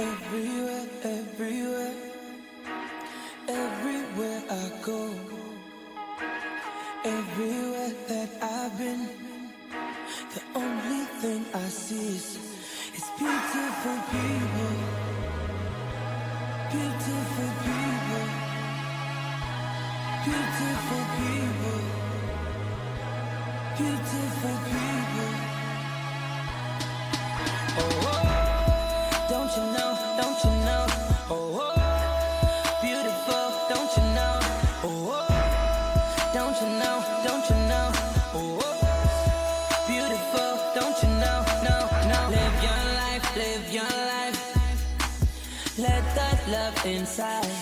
Everywhere, everywhere, everywhere I go, everywhere that I've been, the only thing I see is beautiful people, beautiful people, beautiful people, beautiful people. Oh, oh, don't you know, don't you know? Oh, oh, beautiful, don't you know? Oh, oh, don't you know, don't you know? Oh, oh, beautiful, don't you know? No, no. Live your life, live your life. Let that love inside.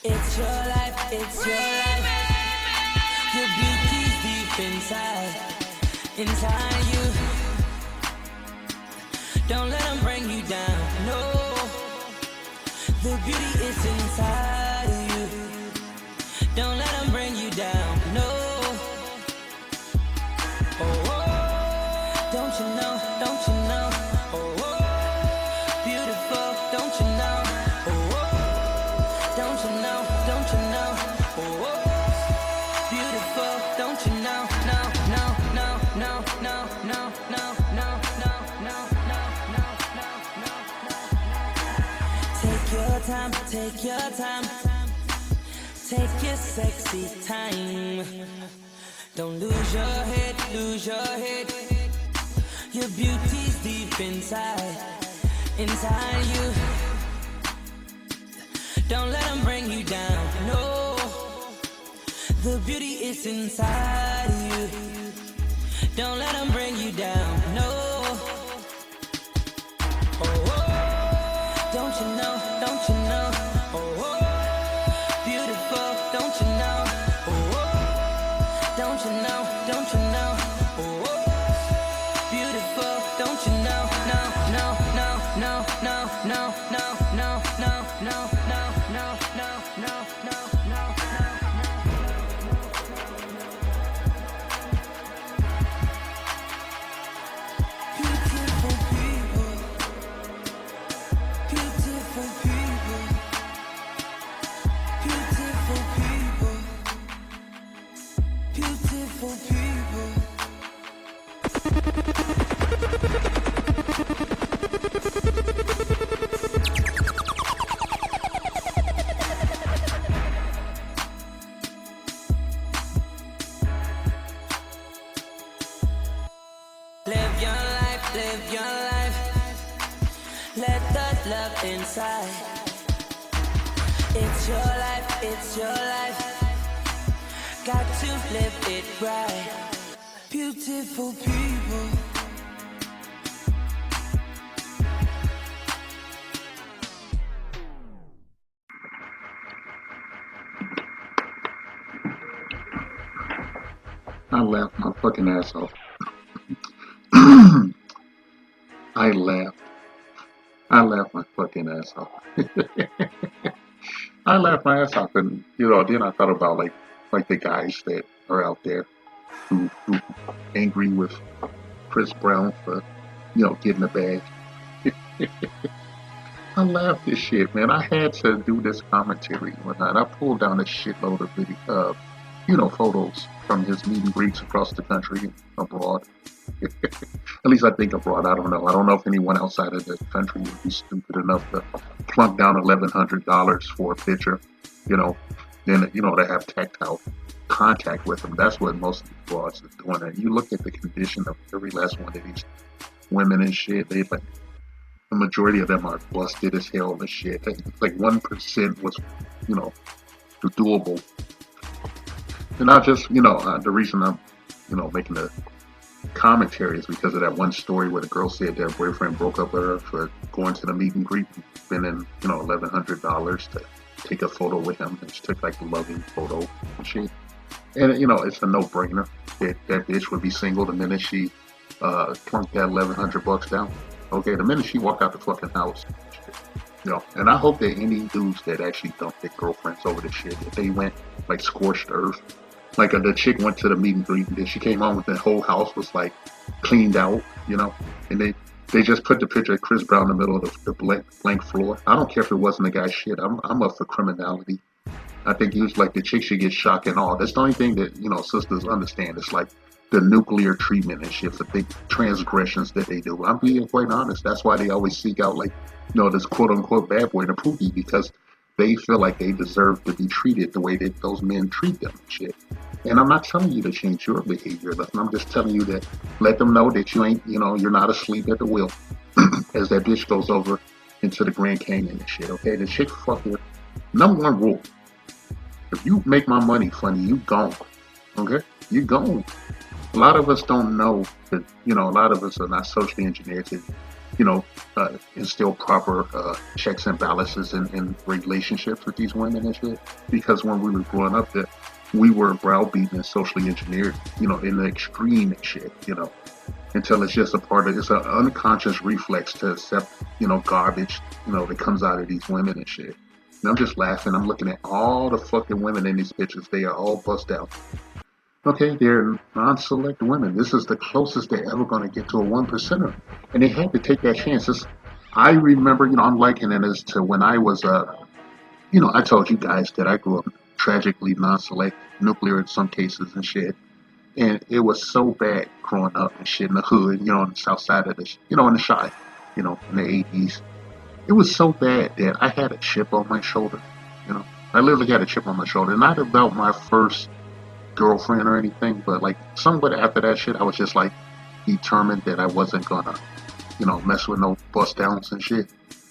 It's your life, it's your life. Your beauty's deep inside, inside you. Don't let them bring you down, no. The beauty is inside of you. Don't let them bring you down, no. Oh, oh, don't you know, don't you know? Oh, oh, beautiful, don't you know? Oh, oh, don't you know, don't you know? Oh, oh, beautiful, don't you know? No, no, no, no, no, no, no, no, no, no, no. Take your time, take your time, take your sexy time. Don't lose your head, lose your head. Your beauty's deep inside, inside you. Don't let them bring you down, no. The beauty is inside you. Don't let them bring you down, no. Oh, oh, don't you know, don't you know? Oh, oh, beautiful, don't you know? Oh, oh, don't you know, don't you know? Oh, oh, beautiful, don't you know? No, no, no, no, no, no, no, no, no, no, no, no, no, no, no, no. Beautiful people, beautiful people, beautiful people, beautiful people. Live your life, live your life. Let that love inside. It's your life, it's your life. Got to live it right. Beautiful people. I laughed my fucking ass off. I laughed. I laughed my fucking ass off. I laughed my ass off, and then I thought about like the guys that are out there who angry with Chris Brown for getting a bag. I laughed this shit, man. I had to do this commentary one night. I pulled down a shitload of video, photos from his meet and greets across the country and abroad. At least I think abroad. I don't know. I don't know if anyone outside of the country would be stupid enough to plunk down $1,100 for a picture. Then to have tactile contact with them. That's what most of the broads are doing. And you look at the condition of every last one of these women and shit. They like the majority of them are busted as hell and shit. Like 1% was, doable. And I just, the reason I'm, making the commentary is because of that one story where the girl said that her boyfriend broke up with her for going to the meet and greet and spending, $1,100 to take a photo with him. And she took like a loving photo and shit. And, it's a no-brainer that that bitch would be single the minute she plunked that $1,100 down. Okay, the minute she walked out the fucking house. And I hope that any dudes that actually dumped their girlfriends over the shit, if they went like scorched earth, like the chick went to the meet and greet and then she came home with the whole house was like cleaned out, and They just put the picture of Chris Brown in the middle of the blank floor. I don't care if it wasn't the guy's shit. I'm up for criminality. I think he was like the chick should get shocked and all. That's the only thing that sisters understand. It's like the nuclear treatment and shit for big transgressions that they do. I'm being quite honest. That's why they always seek out like this quote unquote bad boy to Pookie because they feel like they deserve to be treated the way that those men treat them and shit. And I'm not telling you to change your behavior. I'm just telling you that let them know that you ain't, you're not asleep at the wheel as that bitch goes over into the Grand Canyon and shit. Okay, the chick fucker. Number one rule: if you make my money funny, you gone. Okay, you gone. A lot of us don't know that. A lot of us are not socially engineered to, instill proper checks and balances in relationships with these women and shit. Because when we were growing up, that we were browbeaten and socially engineered, in the extreme and shit, until it's just it's an unconscious reflex to accept, garbage, that comes out of these women and shit. And I'm just laughing. I'm looking at all the fucking women in these pictures. They are all bust out. Okay, they're non-select women. This is the closest they're ever going to get to a one percenter. And they had to take that chance. I remember, I'm likening this to when I was, I told you guys that I grew up tragically non-select, nuclear in some cases and shit. And it was so bad growing up and shit in the hood, on the south side of this, in the shy, in the 80s. It was so bad that I had a chip on my shoulder, I literally had a chip on my shoulder. Not about my first girlfriend or anything, but like somewhat after that shit, I was just like determined that I wasn't gonna, mess with no bust downs and shit.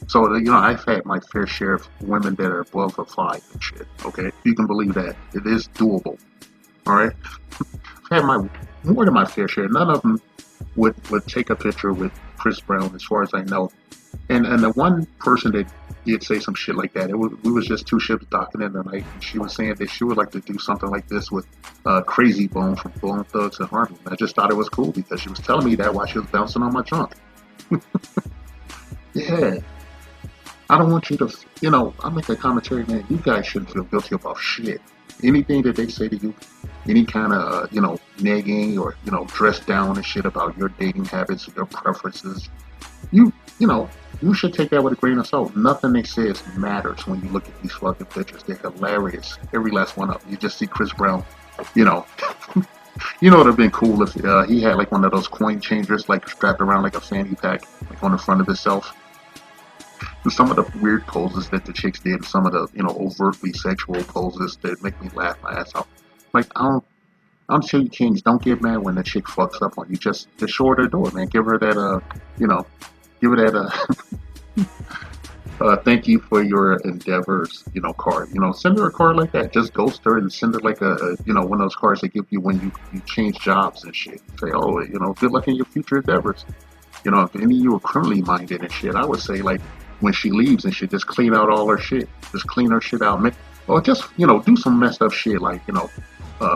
So, I've had my fair share of women that are above a 5 and shit, okay? You can believe that. It is doable, all right? I've had more than my fair share. None of them would take a picture with Chris Brown, as far as I know. And the one person that did say some shit like that, we was just two ships docking in the night, and she was saying that she would like to do something like this with Crazy Bone from Bone Thugs and Harmony. I just thought it was cool because she was telling me that while she was bouncing on my trunk. Yeah. I don't want you to, I make a commentary, man. You guys shouldn't feel guilty about shit. Anything that they say to you, any kind of, nagging or, dress down and shit about your dating habits, your preferences, you should take that with a grain of salt. Nothing they say matters when you look at these fucking pictures. They're hilarious. Every last one of them. You just see Chris Brown, you know it would have been cool if he had like one of those coin changers like strapped around like a fanny pack, like on the front of himself. And some of the weird poses that the chicks did, some of the, overtly sexual poses that make me laugh my ass off. Like, I'm sure you kings don't get mad when the chick fucks up on you. Just show her the door, man. Give her that, give her that, thank you for your endeavors, card. Send her a card like that. Just ghost her and send her like one of those cards they give you when you change jobs and shit. Say, oh, good luck in your future endeavors. If any of you are criminally minded and shit, I would say like when she leaves and shit, just clean out all her shit. Just clean her shit out, man. Or just, do some messed up shit like,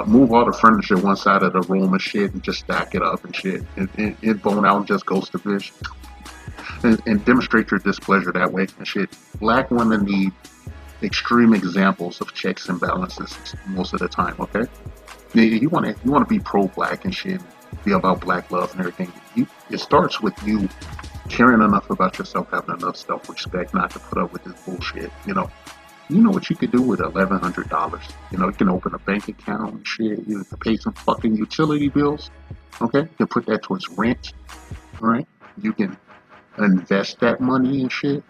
move all the furniture one side of the room and shit and just stack it up and shit. And bone out and just ghost the bitch. And demonstrate your displeasure that way and shit. Black women need extreme examples of checks and balances most of the time, okay? You want to be pro-black and shit, be about black love and everything. It starts with you caring enough about yourself, having enough self-respect not to put up with this bullshit, You know what you could do with $1,100. You can open a bank account and shit. You can pay some fucking utility bills, okay? You can put that towards rent, all right? You can invest that money and shit,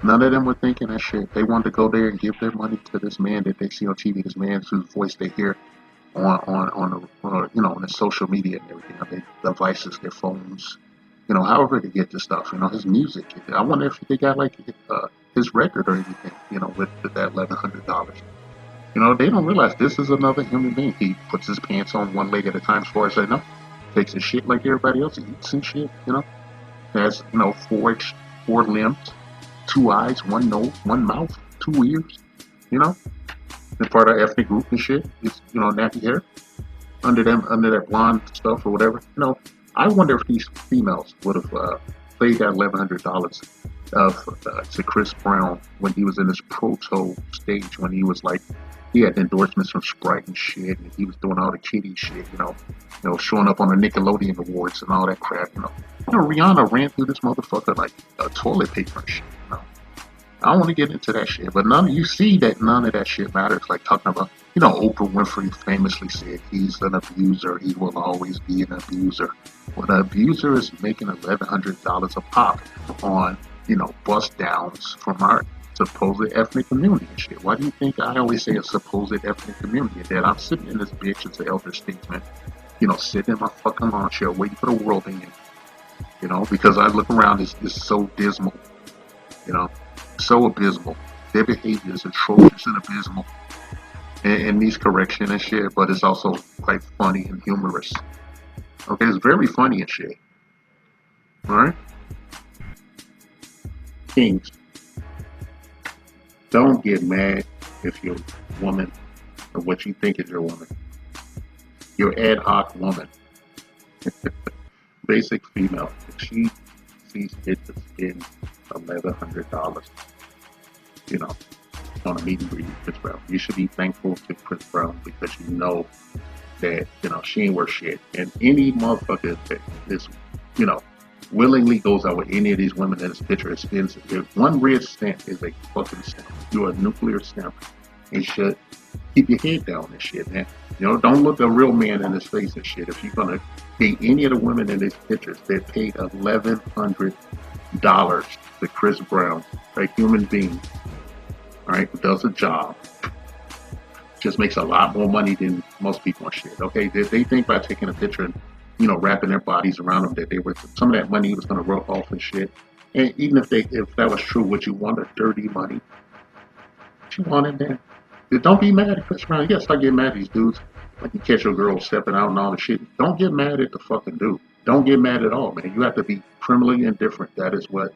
None of them were thinking that shit. They wanted to go there and give their money to this man that they see on TV, this man whose voice they hear on the social media and everything, on their devices, their phones, however they get the stuff, his music. I wonder if they got like his record or anything, with that $1,100. They don't realize this is another human being. He puts his pants on one leg at a time, as far as I know. Takes his shit like everybody else. He eats and shit, Has, four limbs, 2 eyes, 1 nose, 1 mouth, 2 ears, And part of the ethnic group and shit. It's, nappy hair. Under that blonde stuff or whatever. I wonder if these females would have paid that $1,100 to Chris Brown when he was in his proto stage, when he was like, He had endorsements from Sprite and shit, and he was doing all the kiddie shit, showing up on the Nickelodeon Awards and all that crap, Rihanna ran through this motherfucker like toilet paper and shit, I don't want to get into that shit, but you see that none of that shit matters. Like talking about, Oprah Winfrey famously said he's an abuser. He will always be an abuser. Well, the abuser is making $1,100 a pop on, bust downs from our supposed ethnic community and shit. Why do you think I always say a supposed ethnic community? That I'm sitting in this bitch as an elder statesman, sitting in my fucking lawn chair waiting for the world to end, because I look around, it's so dismal, you know so abysmal. Their behavior is atrocious and abysmal, and needs correction and shit. But it's also quite funny and humorous. Okay, it's very funny and shit. All right, kings, don't get mad if your woman or what you think is your woman, your ad hoc woman, basic female. If she sees fit to spend $1,100, you know, on a meet and greet with Chris Brown. You should be thankful to Chris Brown because you know that, she ain't worth shit. And any motherfucker that is, willingly goes out with any of these women in this picture, spends if one red stamp is a fucking stamp. You're a nuclear stamp. And you should keep your head down and shit, man. Don't look a real man in his face and shit. If you're gonna pay any of the women in these pictures that paid $1,100 to Chris Brown, a human being, all right, who does a job, just makes a lot more money than most people and shit. Okay, they think by taking a picture and wrapping their bodies around them that they were some of that money was gonna rub off and shit. And even if that was true, would you want a dirty money? What you want in there? Don't be mad at Chris Brown. You gotta start getting mad at these dudes. Like you catch your girl stepping out and all the shit. Don't get mad at the fucking dude. Don't get mad at all, man. You have to be criminally indifferent. That is what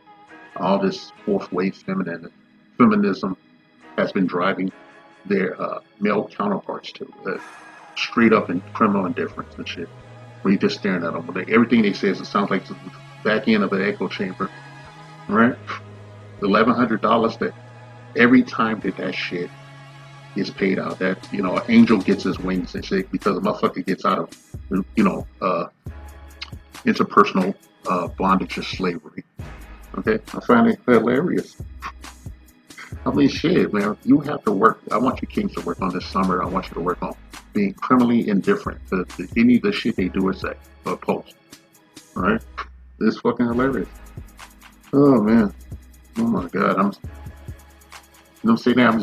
all this fourth wave feminism has been driving their male counterparts to. Straight up in criminal indifference and shit. Where you're just staring at them. Everything they say sounds like the back end of an echo chamber. Right? $1,100 that every time that shit is paid out, that an angel gets his wings and shit because a motherfucker gets out of interpersonal bondage or slavery. Okay, I find it hilarious. I mean, shit, man. You have to work. I want you kings to work on this summer. I want you to work on being criminally indifferent to any of the shit they do or say or post. All right, this is fucking hilarious. Oh man, oh my god, I'm sitting there, I'm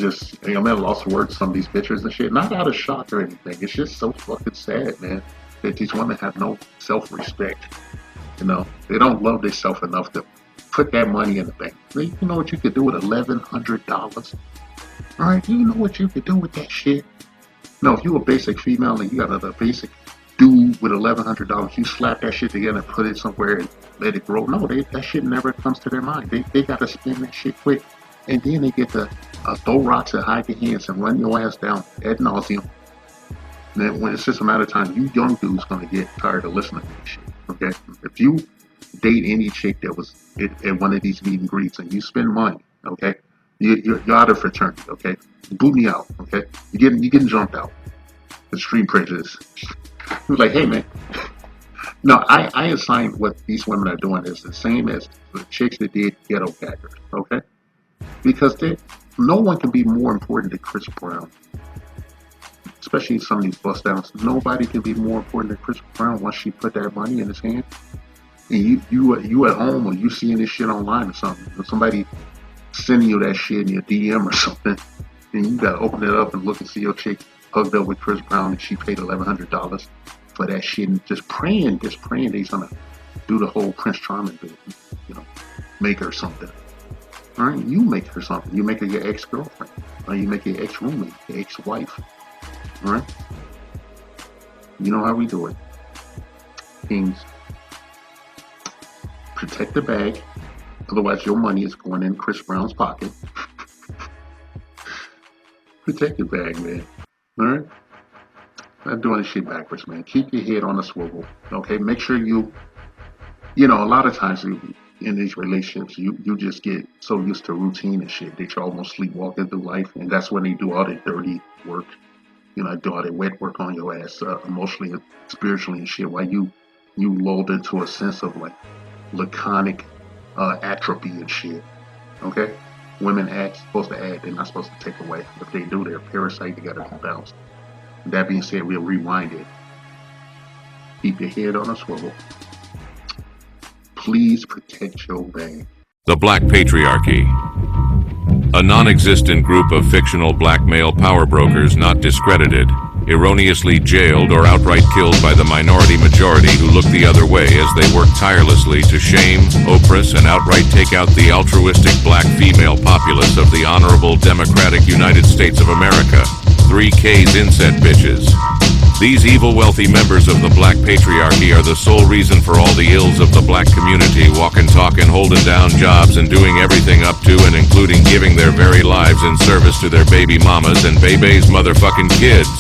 at a loss of words, some of these pictures and shit. Not out of shock or anything. It's just so fucking sad, man, that these women have no self-respect. They don't love themselves enough to put that money in the bank. You know what you could do with $1,100? All right, you know what you could do with that shit? No, if you a basic female and you got a basic dude with $1,100, you slap that shit together and put it somewhere and let it grow. No, that shit never comes to their mind. They got to spend that shit quick. And then they get to throw rocks and hide their hands and run your ass down ad nauseum. And then when it's just a matter of time, you young dudes gonna get tired of listening to this shit. Okay, if you date any chick that was at one of these meet and greets and you spend money, okay, you're out of fraternity. Okay, boot me out. Okay, you're getting jumped out. Extreme prejudice. He was like, hey man. No, I assign what these women are doing is the same as the chicks that did ghetto backers. Okay. Because no one can be more important than Chris Brown, especially some of these bust downs. Nobody can be more important than Chris Brown once she put that money in his hand. And you at home or you seeing this shit online or something, or somebody sending you that shit in your DM or something, and you gotta open it up and look and see your chick hugged up with Chris Brown and she paid $1,100 for that shit and just praying that he's gonna do the whole Prince Charming thing, make her something. All right, you make her something. You make her your ex-girlfriend. Or you make her your ex-roommate, your ex-wife. All right? You know how we do it. Kings, protect the bag. Otherwise, your money is going in Chris Brown's pocket. Protect the bag, man. All right? Not doing this shit backwards, man. Keep your head on a swivel. Okay? Make sure a lot of times in these relationships, you just get so used to routine and shit that you're almost sleepwalking through life, and that's when they do all the dirty work. Do all the wet work on your ass, emotionally, and spiritually, and shit. While you lulled into a sense of like laconic atrophy and shit. Okay, women act supposed to add, they're not supposed to take away. If they do, they're a parasite. They gotta be bounced. That being said, we'll rewind it. Keep your head on a swivel. Please protect your bag. The Black Patriarchy. A non-existent group of fictional black male power brokers not discredited, erroneously jailed or outright killed by the minority majority who look the other way as they work tirelessly to shame, oppress, and outright take out the altruistic black female populace of the honorable democratic United States of America. 3K's inset bitches. These evil wealthy members of the Black Patriarchy are the sole reason for all the ills of the black community, walking, talking, holding down jobs, and doing everything up to and including giving their very lives in service to their baby mamas and baby's motherfucking kids.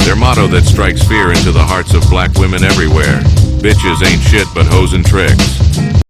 Their motto that strikes fear into the hearts of black women everywhere: bitches ain't shit but hoes and tricks.